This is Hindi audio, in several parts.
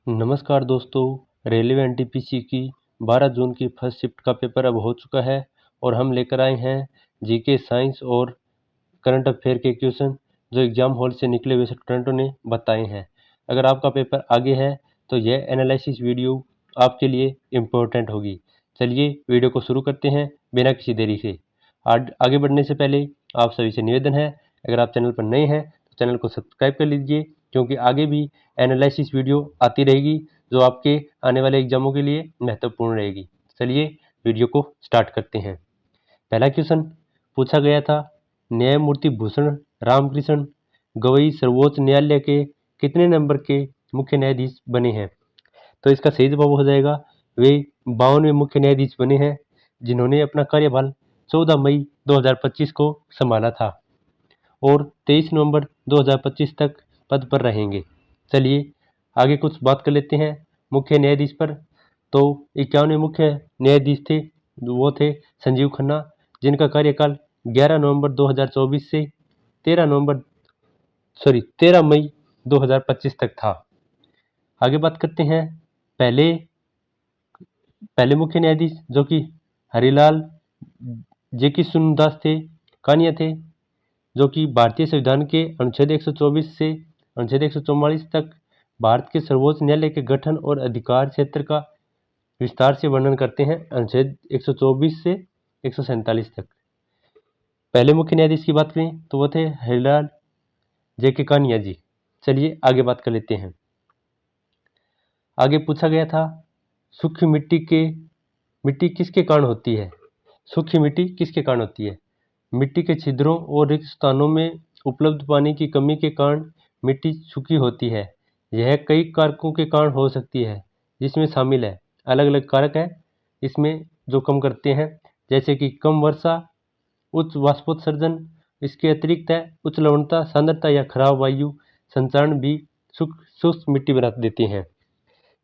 नमस्कार दोस्तों। रेलवे एनटीपीसी की 12 जून की फर्स्ट शिफ्ट का पेपर अब हो चुका है और हम लेकर आए हैं जीके, साइंस और करंट अफेयर के क्वेश्चन जो एग्जाम हॉल से निकले हुए स्टूडेंटों ने बताए हैं। अगर आपका पेपर आगे है तो यह एनालिसिस वीडियो आपके लिए इम्पोर्टेंट होगी। चलिए वीडियो को शुरू करते हैं बिना किसी देरी से। आगे बढ़ने से पहले आप सभी से निवेदन है, अगर आप चैनल पर नए हैं तो चैनल को सब्सक्राइब कर लीजिए, क्योंकि आगे भी एनालिसिस वीडियो आती रहेगी जो आपके आने वाले एग्जामों के लिए महत्वपूर्ण रहेगी। चलिए वीडियो को स्टार्ट करते हैं। पहला क्वेश्चन पूछा गया था, न्यायमूर्ति भूषण रामकृष्ण गवई सर्वोच्च न्यायालय के कितने नंबर के मुख्य न्यायाधीश बने हैं? तो इसका सही जवाब हो जाएगा वे 52वें मुख्य न्यायाधीश बने हैं, जिन्होंने अपना कार्यभार 14 मई 2025 को संभाला था और 23 नवंबर 2025 तक पद पर रहेंगे। चलिए आगे कुछ बात कर लेते हैं मुख्य न्यायाधीश पर। तो 51वें मुख्य न्यायाधीश थे, वो थे संजीव खन्ना, जिनका कार्यकाल 11 नवंबर 2024 से 13 मई 2025 तक था। आगे बात करते हैं पहले पहले मुख्य न्यायाधीश जो कि हरिलाल जेकिसुनदास थे, कानिया थे, जो कि भारतीय संविधान के अनुच्छेद 124 से अनुच्छेद 144 तक भारत के सर्वोच्च न्यायालय के गठन और अधिकार क्षेत्र का विस्तार से वर्णन करते हैं, अनुच्छेद 124 से 147 तक। पहले मुख्य न्यायाधीश की बात करें तो वो थे हरिलाल जेके कानिया जी। चलिए आगे बात कर लेते हैं। आगे पूछा गया था, सूक्ष्म मिट्टी किसके कारण होती है? सूक्ष्म मिट्टी किसके कारण होती है? मिट्टी के छिद्रों और रिक्त स्थानों में उपलब्ध पानी की कमी के कारण मिट्टी सूखी होती है। यह कई कारकों के कारण हो सकती है, जिसमें शामिल है, अलग अलग कारक है इसमें जो कम करते हैं, जैसे कि कम वर्षा, उच्च वाष्पोत्सर्जन। इसके अतिरिक्त है उच्च लवणता, सांद्रता या खराब वायु संचरण भी शुष्क मिट्टी बना देते हैं।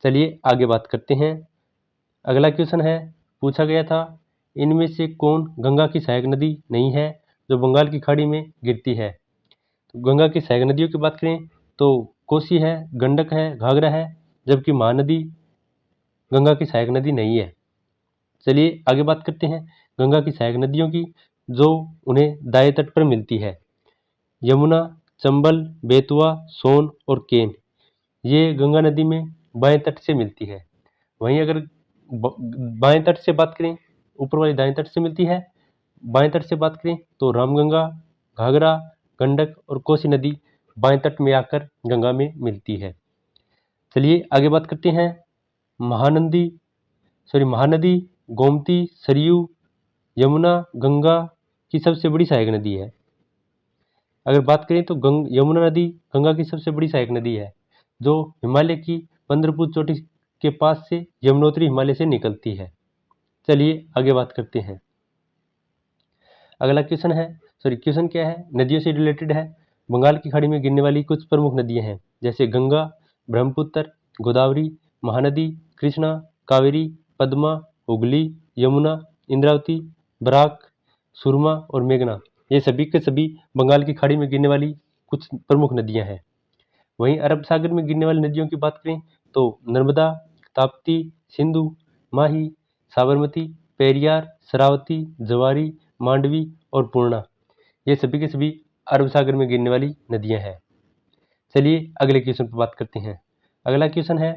चलिए आगे बात करते हैं। अगला क्वेश्चन है, पूछा गया था, इनमें से कौन गंगा की सहायक नदी नहीं है जो बंगाल की खाड़ी में गिरती है? तो गंगा की सहायक नदियों की बात करें तो कोसी है, गंडक है, घाघरा है, जबकि महानदी गंगा की सहायक नदी नहीं है। चलिए आगे बात करते हैं गंगा की सहायक नदियों की, जो उन्हें दाएं तट पर मिलती है। यमुना, चंबल, बेतवा, सोन और केन, ये गंगा नदी में बाएं तट से मिलती है। वहीं अगर बाएं तट से बात करें, ऊपर वाली दाएं तट से मिलती है, बाएं तट से बात करें तो रामगंगा, घाघरा, गंडक और कोसी नदी बाएं तट में आकर गंगा में मिलती है। चलिए आगे बात करते हैं महानदी गोमती, सरयू, यमुना, गंगा की सबसे बड़ी सहायक नदी है। अगर बात करें तो यमुना नदी गंगा की सबसे बड़ी सहायक नदी है, जो हिमालय की पंद्रपुर चोटी के पास से यमुनोत्री हिमालय से निकलती है। चलिए आगे बात करते हैं। अगला क्वेश्चन क्या है, नदियों से रिलेटेड है। बंगाल की खाड़ी में गिरने वाली कुछ प्रमुख नदियां हैं, जैसे गंगा, ब्रह्मपुत्र, गोदावरी, महानदी, कृष्णा, कावेरी, पद्मा, हुगली, यमुना, इंद्रावती, बराक, सुरमा और मेघना। ये सभी के सभी बंगाल की खाड़ी में गिरने वाली कुछ प्रमुख नदियां हैं। वहीं अरब सागर में गिरने वाली नदियों की बात करें तो नर्मदा, ताप्ती, सिंधु, माही, साबरमती, पेरियार, शरावती, जवारी, मांडवी और पूर्णा, ये सभी के सभी अरब सागर में गिरने वाली नदियां हैं। चलिए अगले क्वेश्चन पर बात करते हैं। अगला क्वेश्चन है,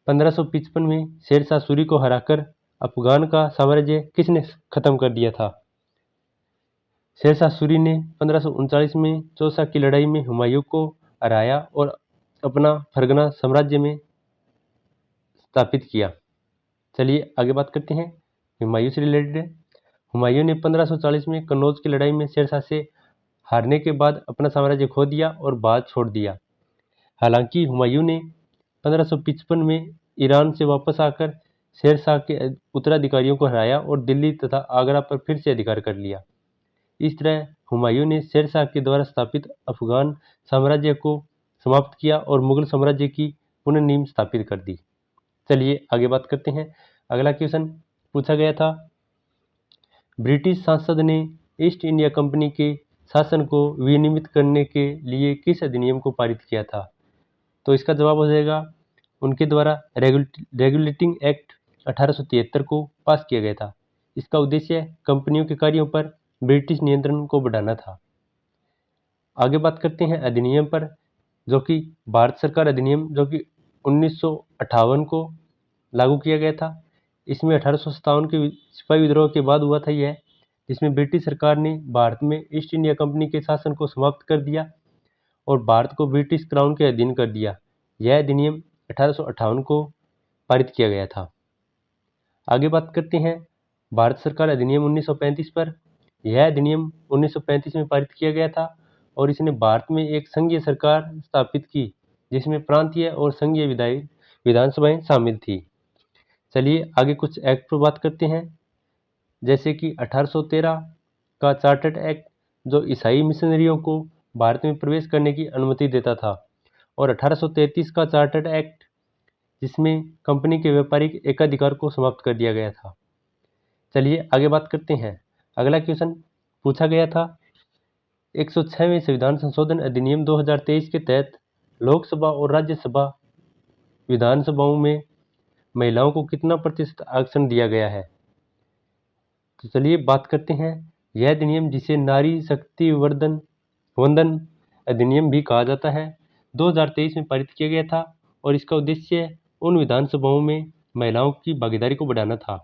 1555 में शेरशाह सूरी को हराकर अफगान का साम्राज्य किसने खत्म कर दिया था? शेरशाह सूरी ने 1539 में चौसा की लड़ाई में हुमायूं को हराया और अपना फरगना साम्राज्य में स्थापित किया। चलिए आगे बात करते हैं, हुमायूं से रिलेटेड है। हुमायूं ने 1540 में कन्नौज की लड़ाई में शेरशाह से हारने के बाद अपना साम्राज्य खो दिया और भारत छोड़ दिया। हालांकि हुमायूं ने 1555 में ईरान से वापस आकर शेरशाह के उत्तराधिकारियों को हराया और दिल्ली तथा आगरा पर फिर से अधिकार कर लिया। इस तरह हुमायूं ने शेरशाह के द्वारा स्थापित अफगान साम्राज्य को समाप्त किया और मुगल साम्राज्य की पुनर्नींव स्थापित कर दी। चलिए आगे बात करते हैं। अगला क्वेश्चन पूछा गया था, ब्रिटिश संसद ने ईस्ट इंडिया कंपनी के शासन को विनियमित करने के लिए किस अधिनियम को पारित किया था? तो इसका जवाब हो जाएगा उनके द्वारा रेगुलेटिंग एक्ट 1873 को पास किया गया था। इसका उद्देश्य कंपनियों के कार्यों पर ब्रिटिश नियंत्रण को बढ़ाना था। आगे बात करते हैं अधिनियम पर, जो कि भारत सरकार अधिनियम, जो कि 1958 को लागू किया गया था। इसमें 1857 के सिपाही विद्रोह के बाद हुआ था यह, जिसमें ब्रिटिश सरकार ने भारत में ईस्ट इंडिया कंपनी के शासन को समाप्त कर दिया और भारत को ब्रिटिश क्राउन के अधीन कर दिया। यह अधिनियम 1858 को पारित किया गया था। आगे बात करते हैं भारत सरकार अधिनियम 1935 पर। यह अधिनियम 1935 में पारित किया गया था और इसने भारत में एक संघीय सरकार स्थापित की, जिसमें प्रांतीय और संघीय विधानसभाएं शामिल थी। चलिए आगे कुछ एक्ट पर बात करते हैं, जैसे कि 1813 का चार्टर्ड एक्ट, जो ईसाई मिशनरियों को भारत में प्रवेश करने की अनुमति देता था, और 1833 का चार्टर्ड एक्ट, जिसमें कंपनी के व्यापारिक एकाधिकार को समाप्त कर दिया गया था। चलिए आगे बात करते हैं। अगला क्वेश्चन पूछा गया था, 106वें संविधान संशोधन अधिनियम 2023 के तहत लोकसभा और राज्यसभा विधानसभाओं में महिलाओं को कितना प्रतिशत आरक्षण दिया गया है? तो चलिए बात करते हैं। यह अधिनियम, जिसे नारी शक्ति वंदन अधिनियम भी कहा जाता है, 2023 में पारित किया गया था और इसका उद्देश्य उन विधानसभाओं में महिलाओं की भागीदारी को बढ़ाना था।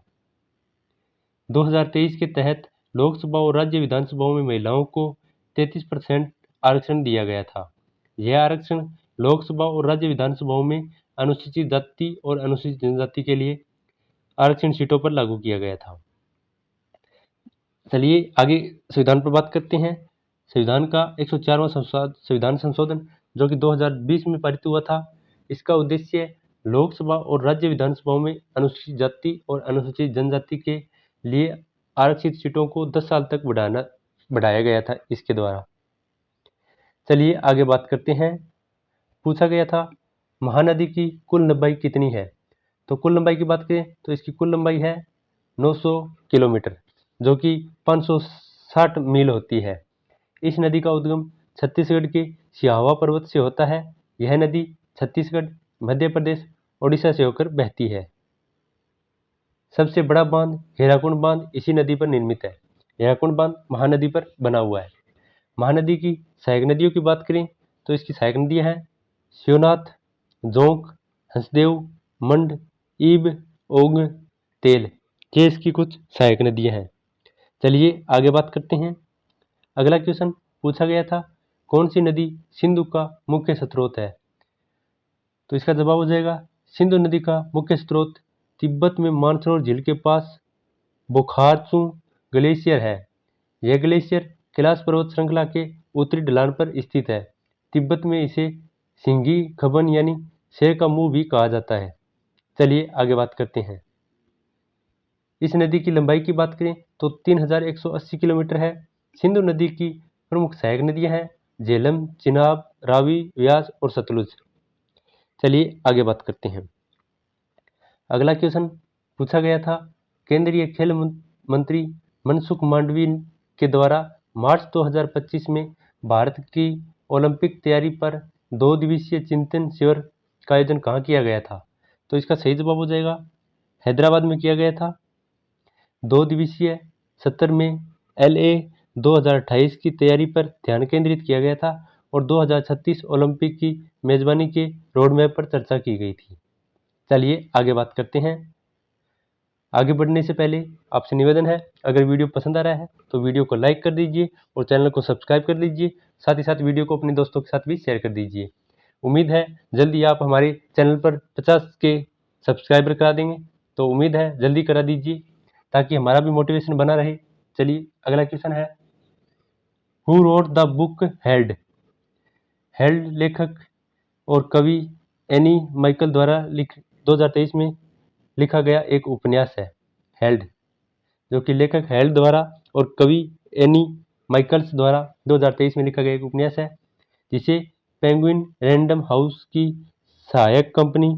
2023 के तहत लोकसभा और राज्य विधानसभाओं में महिलाओं को 33% आरक्षण दिया गया था। यह आरक्षण लोकसभा और राज्य विधानसभाओं में अनुसूचित जाति और अनुसूचित जनजाति के लिए आरक्षण सीटों पर लागू किया गया था। चलिए आगे संविधान पर बात करते हैं। संविधान का 104वां संविधान संशोधन, जो कि 2020 में पारित हुआ था, इसका उद्देश्य लोकसभा और राज्य विधानसभाओं में अनुसूचित जाति और अनुसूचित जनजाति के लिए आरक्षित सीटों को 10 साल तक बढ़ाया गया था इसके द्वारा। चलिए आगे बात करते हैं। पूछा गया था महानदी की कुल लंबाई कितनी है? तो कुल लंबाई की बात करें तो इसकी कुल लंबाई है 900 किलोमीटर, जो कि 560 मील होती है। इस नदी का उद्गम छत्तीसगढ़ के सिहावा पर्वत से होता है। यह नदी छत्तीसगढ़, मध्य प्रदेश, ओडिशा से होकर बहती है। सबसे बड़ा बांध हीराकुंड बांध इसी नदी पर निर्मित है। हीराकुंड बांध महानदी पर बना हुआ है। महानदी की सहायक नदियों की बात करें तो इसकी सहायक नदियां हैं शिवनाथ, जोंक, हंसदेव, मंड, ईब, ओंग, तेल। ये इसकी कुछ सहायक नदियां हैं। चलिए आगे बात करते हैं। अगला क्वेश्चन पूछा गया था, कौन सी नदी सिंधु का मुख्य स्रोत है? तो इसका जवाब हो जाएगा, सिंधु नदी का मुख्य स्रोत तिब्बत में मानसरोवर झील के पास बोखारचू ग्लेशियर है। यह ग्लेशियर कैलाश पर्वत श्रृंखला के उत्तरी ढलान पर स्थित है। तिब्बत में इसे सिंघी खबन यानी शेर का मुंह भी कहा जाता है। चलिए आगे बात करते हैं। इस नदी की लंबाई की बात करें तो 3180 किलोमीटर है। सिंधु नदी की प्रमुख सहायक नदियां हैं झेलम, चिनाब, रावी, व्यास और सतलुज। चलिए आगे बात करते हैं। अगला क्वेश्चन पूछा गया था, केंद्रीय खेल मंत्री मनसुख मांडविया के द्वारा मार्च 2025 में भारत की ओलंपिक तैयारी पर 2 दिवसीय चिंतन शिविर का आयोजन कहाँ किया गया था? तो इसका सही जवाब हो जाएगा, हैदराबाद में किया गया था। 2 दिवसीय सत्र में LA 2028 की तैयारी पर ध्यान केंद्रित किया गया था और 2036 ओलंपिक की मेजबानी के रोडमैप पर चर्चा की गई थी। चलिए आगे बात करते हैं। आगे बढ़ने से पहले आपसे निवेदन है, अगर वीडियो पसंद आ रहा है तो वीडियो को लाइक कर दीजिए और चैनल को सब्सक्राइब कर लीजिए। साथ ही साथ वीडियो को अपने दोस्तों के साथ भी शेयर कर दीजिए। उम्मीद है जल्दी आप हमारे चैनल पर 50 के सब्सक्राइबर करा देंगे, तो उम्मीद है जल्दी करा दीजिए ताकि हमारा भी मोटिवेशन बना रहे। चलिए अगला क्वेश्चन है, who wrote the book held? Held लेखक और कवि एनी माइकल द्वारा 2023 में लिखा गया एक उपन्यास है हेल्ड, जो कि लेखक हेल्ड द्वारा और कवि एनी माइकल्स द्वारा 2023 में लिखा गया एक उपन्यास है, जिसे पेंगुइन रैंडम हाउस की सहायक कंपनी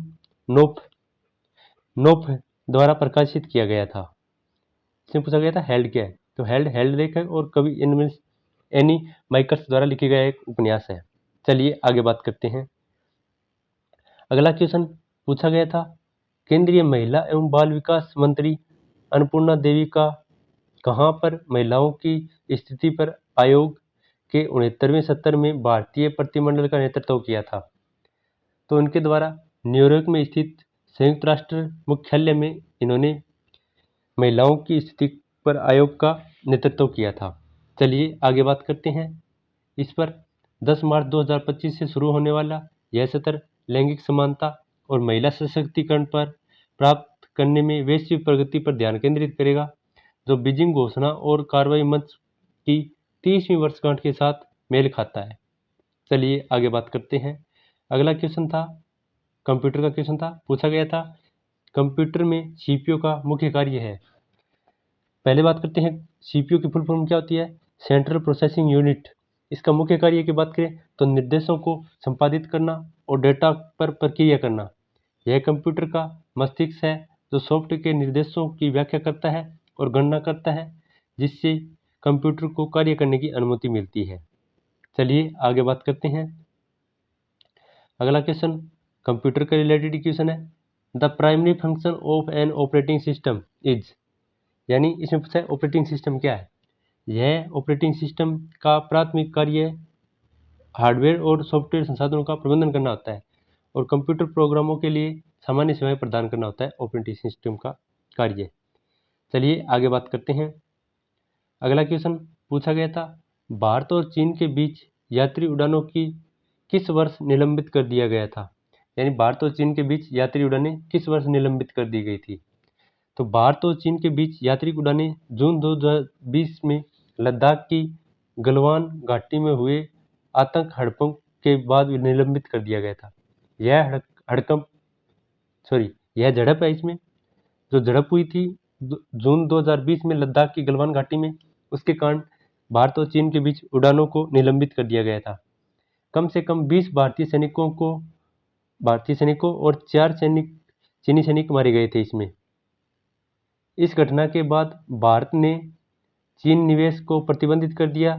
नोफ द्वारा प्रकाशित किया गया था। इसमें पूछा गया था हेल्ड क्या है? तो हेल्ड लेखक और कवि एनी माइकल्स द्वारा लिखा गया एक उपन्यास है। चलिए आगे बात करते हैं। अगला क्वेश्चन पूछा गया था केंद्रीय महिला एवं बाल विकास मंत्री अन्नपूर्णा देवी का कहाँ पर महिलाओं की स्थिति पर आयोग के 69वें सत्र में भारतीय प्रतिनिधिमंडल का नेतृत्व किया था। तो इनके द्वारा न्यूयॉर्क में स्थित संयुक्त राष्ट्र मुख्यालय में इन्होंने महिलाओं की स्थिति पर आयोग का नेतृत्व किया था। चलिए आगे बात करते हैं इस पर। 10 मार्च 2025 से शुरू होने वाला यह सत्र लैंगिक समानता और महिला सशक्तिकरण पर प्राप्त करने में वैश्विक प्रगति पर ध्यान केंद्रित करेगा, जो बीजिंग घोषणा और कार्रवाई मंच की 30वीं वर्षगांठ के साथ मेल खाता है। चलिए आगे बात करते हैं। अगला क्वेश्चन था कंप्यूटर का क्वेश्चन था। पूछा गया था कंप्यूटर में सीपीयू का मुख्य कार्य है। पहले बात करते हैं सीपीयू की फुल फॉर्म क्या होती है। Central processing unit. इसका मुख्य कार्य की बात करें तो निर्देशों को संपादित करना और डेटा पर प्रक्रिया करना। यह कंप्यूटर का मस्तिष्क है जो सॉफ्टवेयर के निर्देशों की व्याख्या करता है और गणना करता है, जिससे कंप्यूटर को कार्य करने की अनुमति मिलती है। चलिए आगे बात करते हैं। अगला क्वेश्चन कंप्यूटर के रिलेटेड क्वेश्चन है। The primary function of an operating system is, यानी इसमें पूछा है ऑपरेटिंग सिस्टम क्या है। यह ऑपरेटिंग सिस्टम का प्राथमिक कार्य हार्डवेयर और सॉफ्टवेयर संसाधनों का प्रबंधन करना होता है और कंप्यूटर प्रोग्रामों के लिए सामान्य सेवाएं प्रदान करना होता है ऑपरेटिंग सिस्टम का कार्य। चलिए आगे बात करते हैं। अगला क्वेश्चन पूछा गया था भारत और चीन के बीच यात्री उड़ानों की किस वर्ष निलंबित कर दिया गया था। यानी भारत और चीन के बीच यात्री उड़ानें किस वर्ष निलंबित कर दी गई थी। तो भारत और चीन के बीच यात्री उड़ानें जून 2020 में लद्दाख की गलवान घाटी में हुए आतंक हड़पों के बाद निलंबित कर दिया गया था। यह झड़प है। इसमें जो झड़प हुई थी जून 2020 में लद्दाख की गलवान घाटी में, उसके कारण भारत और चीन के बीच उड़ानों को निलंबित कर दिया गया था। कम से कम 20 भारतीय सैनिकों और 4 चीनी सैनिक मारे गए थे इसमें। इस घटना के बाद भारत ने चीन निवेश को प्रतिबंधित कर दिया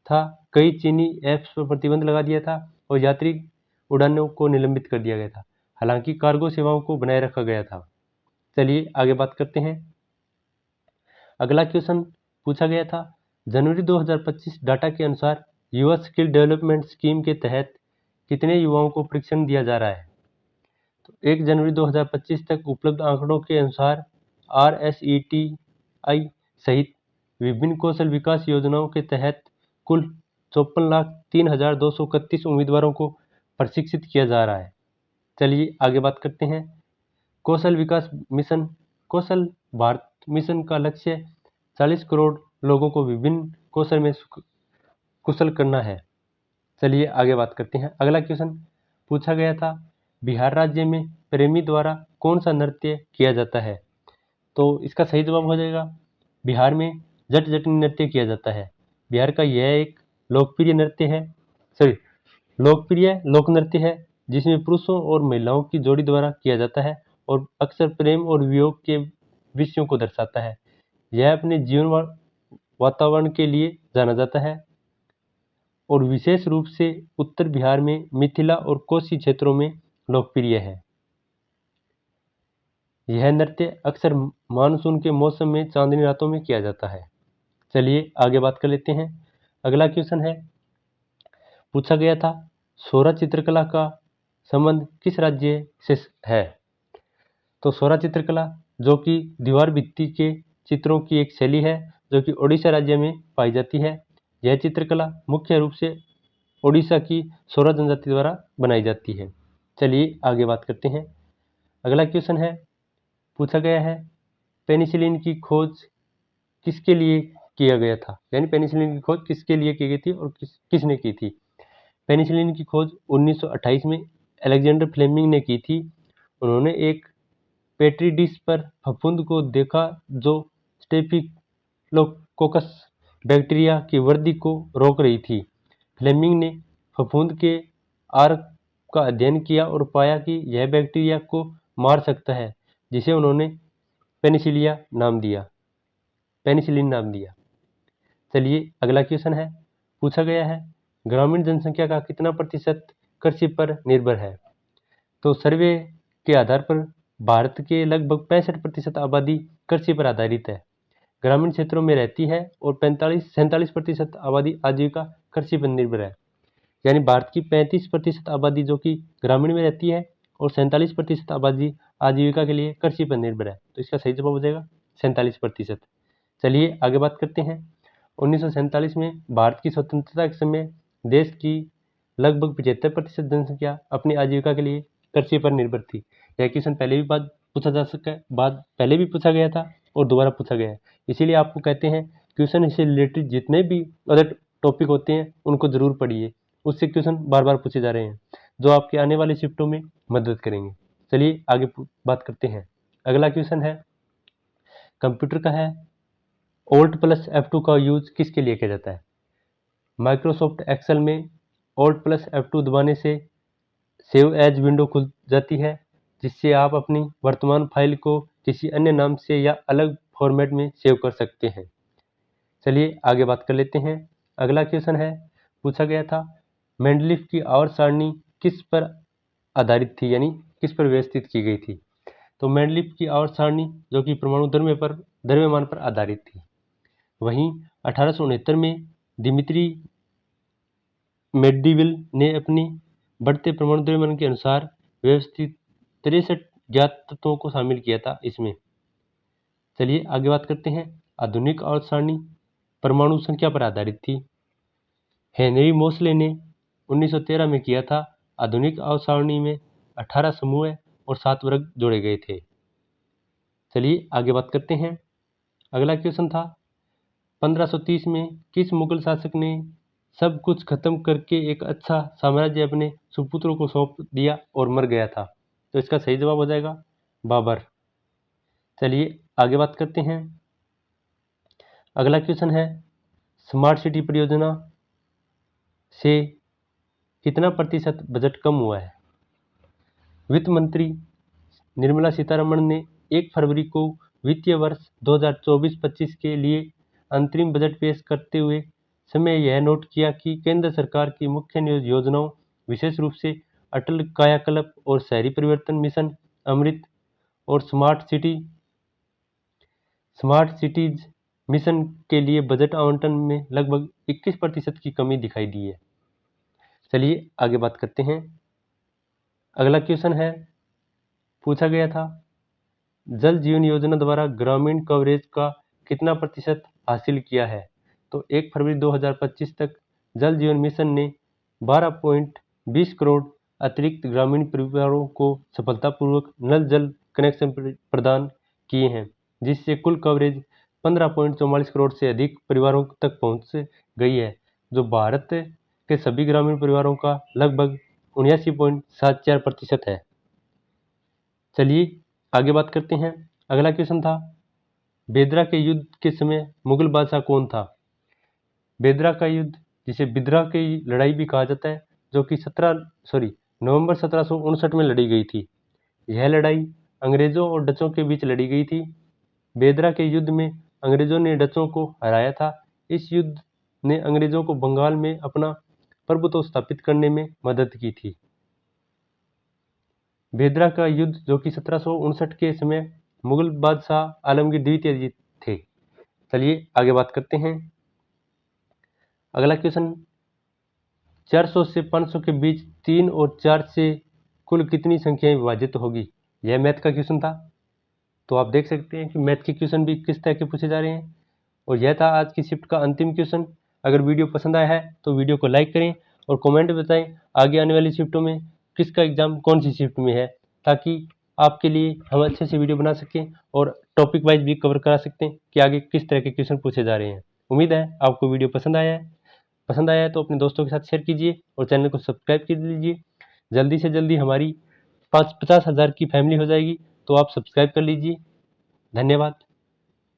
था, कई चीनी ऐप्स पर प्रतिबंध लगा दिया था और यात्री उड़ानों को निलंबित कर दिया गया था। हालांकि कार्गो सेवाओं को बनाए रखा गया था। चलिए आगे बात करते हैं। अगला क्वेश्चन पूछा गया था जनवरी 2025 डाटा के अनुसार युवा स्किल डेवलपमेंट स्कीम के तहत कितने युवाओं को प्रशिक्षण दिया जा रहा है। तो 1 जनवरी 2025 तक उपलब्ध आंकड़ों के अनुसार RSETI सहित विभिन्न कौशल विकास योजनाओं के तहत कुल 54,03,231 उम्मीदवारों को प्रशिक्षित किया जा रहा है। चलिए आगे बात करते हैं। कौशल विकास मिशन कौशल भारत मिशन का लक्ष्य 40 करोड़ लोगों को विभिन्न कौशल में कुशल करना है। चलिए आगे बात करते हैं। अगला क्वेश्चन पूछा गया था बिहार राज्य में प्रेमी द्वारा कौन सा नृत्य किया जाता है। तो इसका सही जवाब हो जाएगा बिहार में जट जटिन नृत्य किया जाता है। बिहार का यह एक लोकप्रिय लोक नृत्य है जिसमें पुरुषों और महिलाओं की जोड़ी द्वारा किया जाता है और अक्सर प्रेम और वियोग के विषयों को दर्शाता है। यह अपने जीवन वातावरण के लिए जाना जाता है और विशेष रूप से उत्तर बिहार में मिथिला और कोसी क्षेत्रों में लोकप्रिय है। यह नृत्य अक्सर मानसून के मौसम में चांदनी रातों में किया जाता है। चलिए आगे बात कर लेते हैं। अगला क्वेश्चन है पूछा गया था सौरा चित्रकला का संबंध किस राज्य से है। तो सौरा चित्रकला जो कि दीवार भित्ति के चित्रों की एक शैली है जो कि ओडिशा राज्य में पाई जाती है। यह चित्रकला मुख्य रूप से ओडिशा की सौरा जनजाति द्वारा बनाई जाती है। चलिए आगे बात करते हैं। अगला क्वेश्चन है पूछा गया है पेनिसिलिन की खोज किसके लिए किया गया था। यानी पेनिसिलिन की खोज किसके लिए की गई थी और किसने की थी। पेनिसिलिन की खोज 1928 में अलेक्जेंडर फ्लेमिंग ने की थी। उन्होंने एक पेट्री डिश पर फफूंद को देखा जो स्टेफिलोकोकस बैक्टीरिया की वृद्धि को रोक रही थी। फ्लेमिंग ने फफूंद के आर्क का अध्ययन किया और पाया कि यह बैक्टीरिया को मार सकता है, जिसे उन्होंने पेनिसिलिन नाम दिया। चलिए अगला क्वेश्चन है पूछा गया है ग्रामीण जनसंख्या का कितना प्रतिशत कृषि पर निर्भर है। तो सर्वे के आधार पर भारत के लगभग 65% आबादी कृषि पर आधारित है, ग्रामीण क्षेत्रों में रहती है और 47% आबादी आजीविका कृषि पर निर्भर है। यानी भारत की 35% आबादी जो कि ग्रामीण में रहती है और 47% आबादी आजीविका के लिए कृषि पर निर्भर है। तो इसका सही जवाब हो जाएगा 47%। चलिए आगे बात करते हैं। 1947 में भारत की स्वतंत्रता के समय देश की लगभग 75% जनसंख्या अपनी आजीविका के लिए कृषि पर निर्भर थी। यह क्वेश्चन पहले भी पहले भी पूछा गया था और दोबारा पूछा गया है। इसीलिए आपको कहते हैं क्वेश्चन से रिलेटेड जितने भी अदर टॉपिक होते हैं उनको जरूर पढ़िए, उससे क्वेश्चन बार बार पूछे जा रहे हैं जो आपके आने वाले शिफ्टों में मदद करेंगे। चलिए आगे बात करते हैं। अगला क्वेश्चन है कंप्यूटर का है, Alt+F2 का यूज किसके लिए किया जाता है? माइक्रोसॉफ्ट एक्सेल में Alt+F2 दबाने से सेव एज विंडो खुल जाती है, जिससे आप अपनी वर्तमान फाइल को किसी अन्य नाम से या अलग फॉर्मेट में सेव कर सकते हैं। चलिए आगे बात कर लेते हैं। अगला क्वेश्चन है, पूछा गया था मेंडलीफ की आवर्त सारणी किस पर आधारित थी, यानी किस पर व्यवस्थित की गई थी? तो मेंडलीफ की आवर्त सारणी जो कि परमाणु द्रव्यमान पर आधारित थी। वहीं 1869 में दिमित्री मेंडलीव ने अपनी बढ़ते परमाणु द्रव्यमान के अनुसार व्यवस्थित 63 ज्ञात तत्वों को शामिल किया था इसमें। चलिए आगे बात करते हैं। आधुनिक आवर्त सारणी परमाणु संख्या पर आधारित थी। हेनरी मोसले ने 1913 में किया था। आधुनिक आवर्त सारणी में 18 समूह और 7 वर्ग जोड़े गए थे। चलिए आगे बात करते हैं। अगला क्वेश्चन था 1530 में किस मुगल शासक ने सब कुछ खत्म करके एक अच्छा साम्राज्य अपने सुपुत्रों को सौंप दिया और मर गया था? तो इसका सही जवाब हो जाएगा बाबर। चलिए आगे बात करते हैं। अगला क्वेश्चन है स्मार्ट सिटी परियोजना से कितना प्रतिशत बजट कम हुआ है? वित्त मंत्री निर्मला सीतारमण ने 1 फरवरी को वित्तीय वर्ष 2024-25 के लिए अंतरिम बजट पेश करते हुए समय यह नोट किया कि केंद्र सरकार की मुख्य योजनाओं विशेष रूप से अटल कायाकल्प और शहरी परिवर्तन मिशन अमृत और स्मार्ट सिटीज मिशन के लिए बजट आवंटन में लगभग 21% की कमी दिखाई दी है। चलिए आगे बात करते हैं। अगला क्वेश्चन है, पूछा गया था जल जीवन योजना द्वारा ग्रामीण कवरेज का कितना प्रतिशत हासिल किया है? तो 1 फरवरी 2025 तक जल जीवन मिशन ने 12.20 करोड़ अतिरिक्त ग्रामीण परिवारों को सफलतापूर्वक नल जल कनेक्शन प्रदान किए हैं, जिससे कुल कवरेज 15.44 करोड़ से अधिक परिवारों तक पहुंच गई है, जो भारत के सभी ग्रामीण परिवारों का लगभग 79.74% है। चलिए आगे बात करते हैं। अगला क्वेश्चन था बेदरा के युद्ध के समय मुगल बादशाह कौन था? बेदरा का युद्ध, जिसे बिदरा की लड़ाई भी कहा जाता है, जो कि नवंबर 1759 में लड़ी गई थी। यह लड़ाई अंग्रेजों और डचों के बीच लड़ी गई थी। बेदरा के युद्ध में अंग्रेजों ने डचों को हराया था। इस युद्ध ने अंग्रेजों को बंगाल में अपना प्रभुत्व स्थापित करने में मदद की थी। बेदरा का युद्ध जो कि 1759 के समय मुगल बादशाह आलमगीर द्वितीय जीत थे। चलिए आगे बात करते हैं। अगला क्वेश्चन 400 से 500 के बीच 3 और 4 से कुल कितनी संख्याएं विभाजित होगी? यह मैथ का क्वेश्चन था। तो आप देख सकते हैं कि मैथ के क्वेश्चन भी किस तरह के पूछे जा रहे हैं। और यह था आज की शिफ्ट का अंतिम क्वेश्चन। अगर वीडियो पसंद आया है तो वीडियो को लाइक करें और कमेंट में बताएं आगे आने वाली शिफ्टों में किसका एग्जाम कौन सी शिफ्ट में है, ताकि आपके लिए हम अच्छे से वीडियो बना सकें और टॉपिक वाइज भी कवर करा सकते हैं कि आगे किस तरह के क्वेश्चन पूछे जा रहे हैं। उम्मीद है आपको वीडियो पसंद आया है तो अपने दोस्तों के साथ शेयर कीजिए और चैनल को सब्सक्राइब कर लीजिए। जल्दी से जल्दी हमारी 50,000 की फैमिली हो जाएगी, तो आप सब्सक्राइब कर लीजिए। धन्यवाद।